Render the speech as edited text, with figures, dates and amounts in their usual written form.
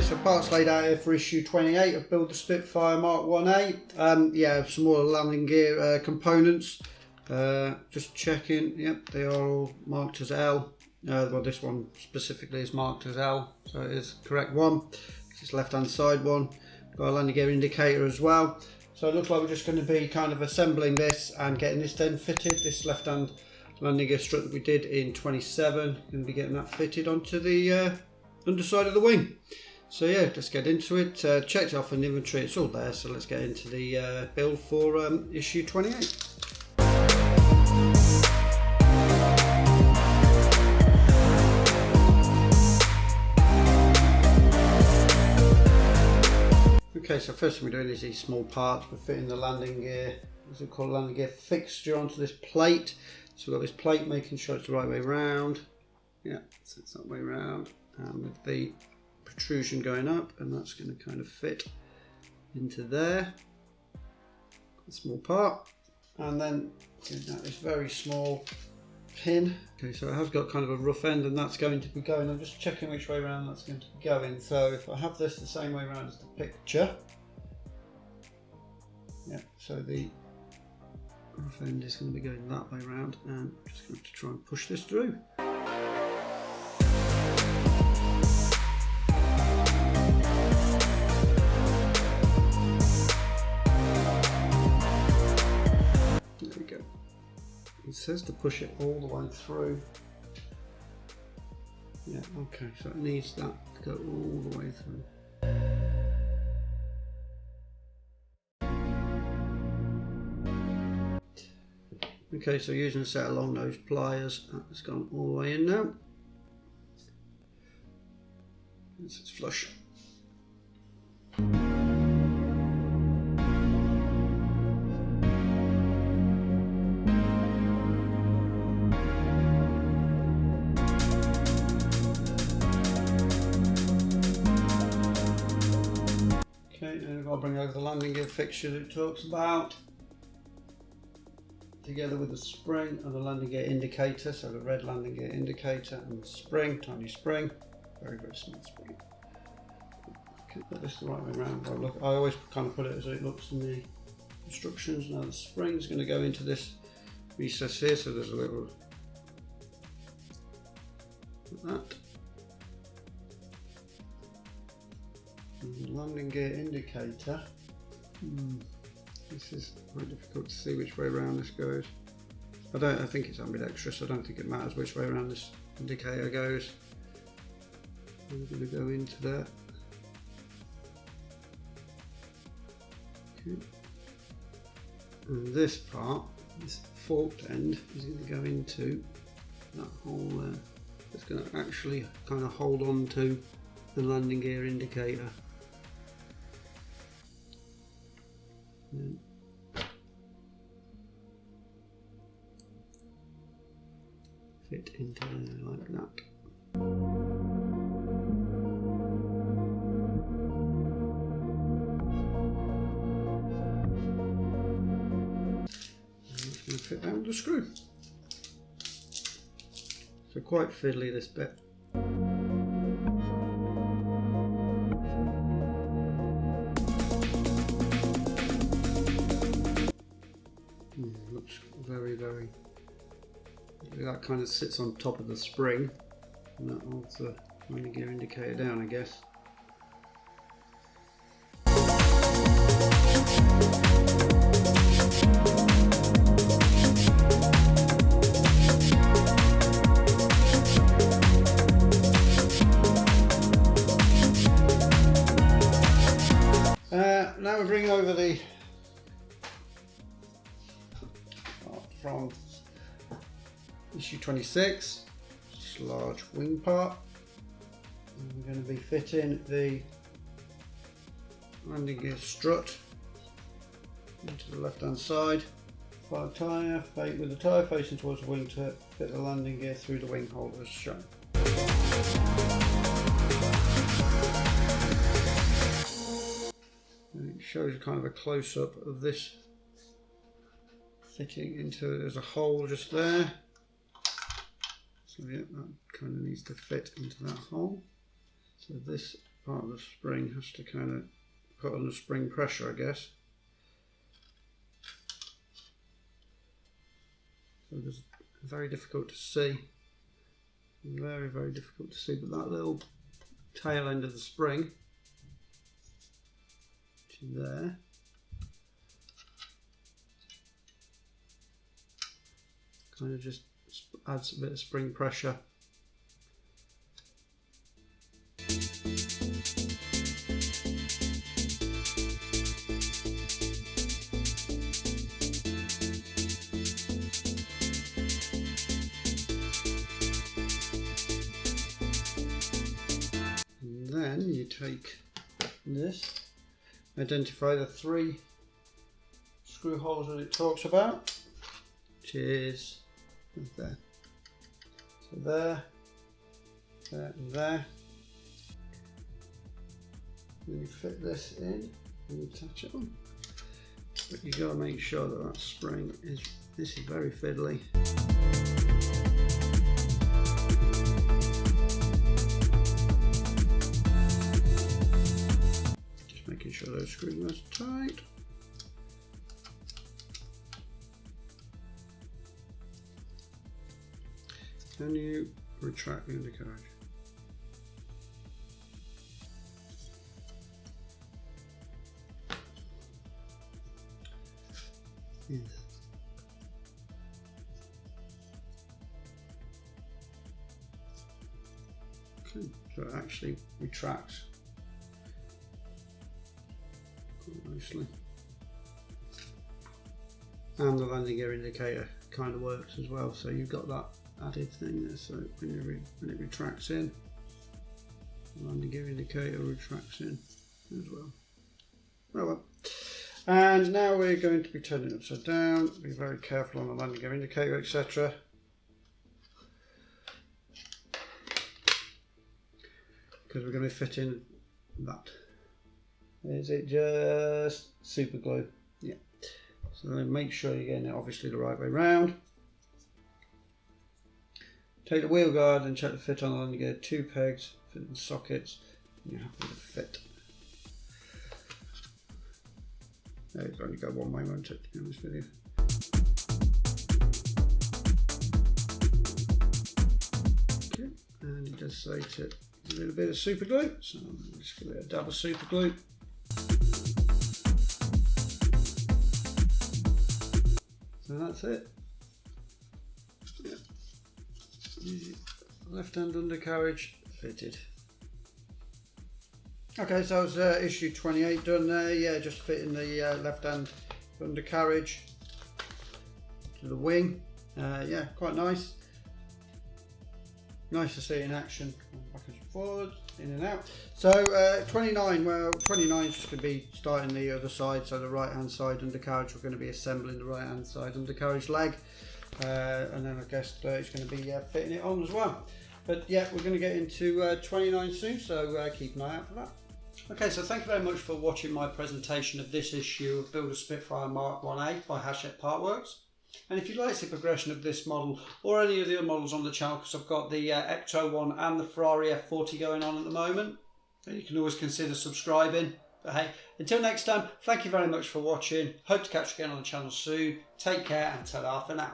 so parts laid out here for issue 28 of Build the Spitfire Mk1A. Yeah, some more landing gear components. Just checking, yep, they are all marked as L. Well, this one specifically is marked as L, so it is the correct one. This is left hand side one. Got a landing gear indicator as well. So it looks like we're just going to be kind of assembling this and getting this then fitted. This left hand landing gear strut that we did in 27, going to be getting that fitted onto the underside of the wing. So yeah, let's get into it. Checked off an inventory, it's all there, so let's get into the build for issue 28. Okay, so first thing we're doing is these small parts. We're fitting the landing gear, what's it called, landing gear fixture onto this plate. So we've got this plate, making sure it's the right way round. Yeah, so it's that way round, and with the protrusion going up, and that's going to kind of fit into there. A small part, and then that is very small pin. Okay, so it has got kind of a rough end, and that's going to be going. I'm just checking which way around that's going to be going. So if I have this the same way around as the picture, yeah, so the rough end is going to be going that way around, and I'm just going to try and push this through. There we go. It says to push it all the way through. Yeah, okay, so it needs that to go all the way through. Okay, so using a set of long nose pliers, that's gone all the way in now. This is flush. I'll bring over the landing gear fixture that it talks about, together with the spring and the landing gear indicator, so the red landing gear indicator and the spring, tiny spring, very small spring. Okay, put this the right way around. I always kind of put it as it looks in the instructions. Now the spring is going to go into this recess here, so there's a little like that. And the landing gear indicator, this is quite difficult to see which way around this goes. I think it's ambidextrous, so I don't think it matters which way around this indicator goes. I'm going to go into that. Okay. And this part, this forked end, is going to go into that hole there. It's going to actually kind of hold on to the landing gear indicator. And fit into there like that. And it's going to fit down with the screw. So quite fiddly, this bit. Looks very that kind of sits on top of the spring, and that holds the landing gear indicator down, I guess. Now we bring over the from issue 26, this large wing part, and we're going to be fitting the landing gear strut into the left hand side. 5 tyre, with the tyre facing towards the wing to fit the landing gear through the wing hole as shown. And it shows kind of a close up of this fitting into, there's a hole just there. So yeah, that kind of needs to fit into that hole. So this part of the spring has to kind of put on the spring pressure, I guess. So it's very difficult to see. Very, very difficult to see, but that little tail end of the spring to there kind of just adds a bit of spring pressure. Then you take this, identify the 3 screw holes that it talks about, which is there. So there, there and there. Then you fit this in and attach it on. But you got to make sure that that spring is, this is very fiddly. Making sure those screws are nice and tight. Can you retract the undercarriage? Yes. Okay, so it actually retracts quite nicely. And the landing gear indicator kind of works as well, so you've got that added thing there, so when it retracts in, the landing gear indicator retracts in as well. Oh well. And now we're going to be turning it upside down. Be very careful on the landing gear indicator, etc. Because we're going to be fitting that. Is it just super glue? Yeah. So then make sure you're getting it obviously the right way round. Take the wheel guard and check the fit on the landing gear. 2 pegs, fit in sockets, and you're happy with the fit. It's only got one way, won't it, to be honest with you. Okay, and it does say to a little bit of super glue, so I'm just give it a dab of super glue. So that's it. Yeah. Left hand undercarriage fitted. Okay, so that was issue 28 done there. Yeah, just fitting the left hand undercarriage to the wing. Yeah, quite nice. Nice to see in action. Back and forward, in and out. So 29, well 29 is just going to be starting the other side, so the right hand side undercarriage, we're going to be assembling the right hand side undercarriage leg. And then I guess it's going to be fitting it on as well. But yeah, we're going to get into 29 soon, so keep an eye out for that. Okay, so thank you very much for watching my presentation of this issue of Build a Spitfire Mk1A by Hachette PartWorks. And if you like the progression of this model or any of the other models on the channel, because I've got the Ecto one and the Ferrari F40 going on at the moment, then you can always consider subscribing. But hey, until next time, thank you very much for watching. Hope to catch you again on the channel soon. Take care and ta-ra for now.